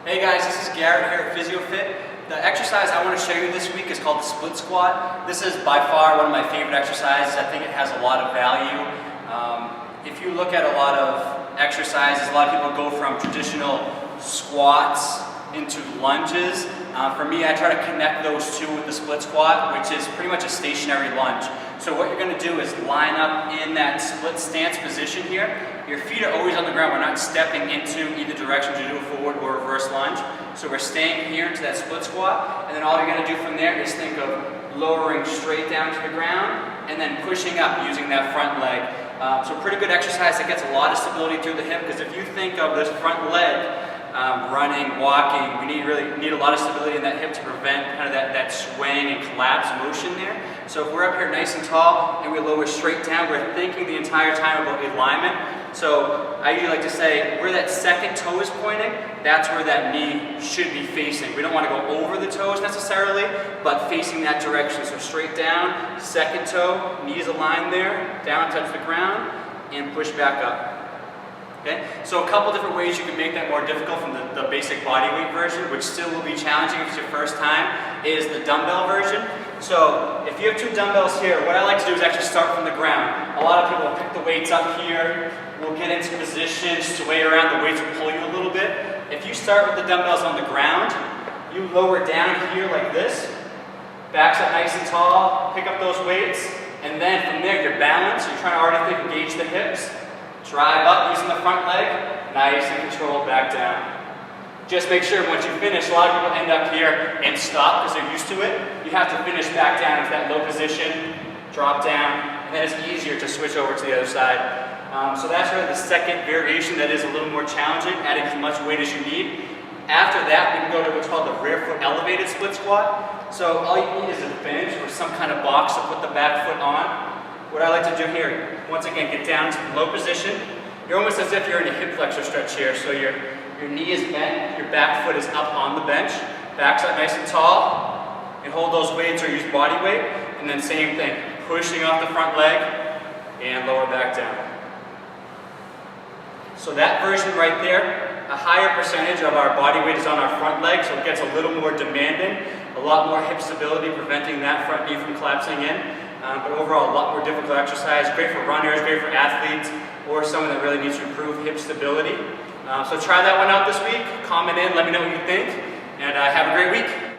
Hey guys, this is Garrett here at PhysioFit. The exercise I want to show you this week is called the split squat. This is by far one of my favorite exercises. I think it has a lot of value. If you look at a lot of exercises, a lot of people go from traditional squats into lunges. For me, I try to connect those two with the split squat, which is pretty much a stationary lunge. So what you're going to do is line up in that split stance position here. Your feet are always on the ground. We're not stepping into either direction to do a forward or reverse lunge. So we're staying here into that split squat, and then all you're going to do from there is think of lowering straight down to the ground and then pushing up using that front leg. So pretty good exercise that gets a lot of stability through the hip, because if you think of this front leg, running, walking, we really need a lot of stability in that hip to prevent kind of that swaying and collapse motion there. So if we're up here nice and tall and we lower straight down, we're thinking the entire time about alignment. So I usually like to say where that second toe is pointing, that's where that knee should be facing. We don't want to go over the toes necessarily, but facing that direction. So straight down, second toe, knees aligned there, down touch the ground, and push back up. Okay? So a couple different ways you can make that more difficult from the basic body weight version, which still will be challenging if it's your first time, is the dumbbell version. So if you have two dumbbells here, what I like to do is actually start from the ground. A lot of people will pick the weights up here, we'll get into position, sway around, the weights will pull you a little bit. If you start with the dumbbells on the ground, you lower down here like this, backs up nice and tall, pick up those weights, and then from there you're balanced, you're trying to already engage the hips. Drive up using the front leg, nice and controlled back down. Just make sure once you finish, a lot of people end up here and stop because they're used to it. You have to finish back down into that low position, drop down, and then it's easier to switch over to the other side. So that's really the second variation that is a little more challenging, adding as much weight as you need. After that, we can go to what's called the rear foot elevated split squat. So all you need is a bench or some kind of box to put the back foot on. What I like to do here, once again, get down to the low position. You're almost as if you're in a hip flexor stretch here. So your knee is bent, your back foot is up on the bench, back's up nice and tall, and hold those weights or use body weight, and then same thing, pushing off the front leg and lower back down. So that version right there, a higher percentage of our body weight is on our front leg, so it gets a little more demanding, a lot more hip stability, preventing that front knee from collapsing in. But overall, a lot more difficult exercise. Great for runners, great for athletes, or someone that really needs to improve hip stability. So try that one out this week. Comment in, let me know what you think, and have a great week.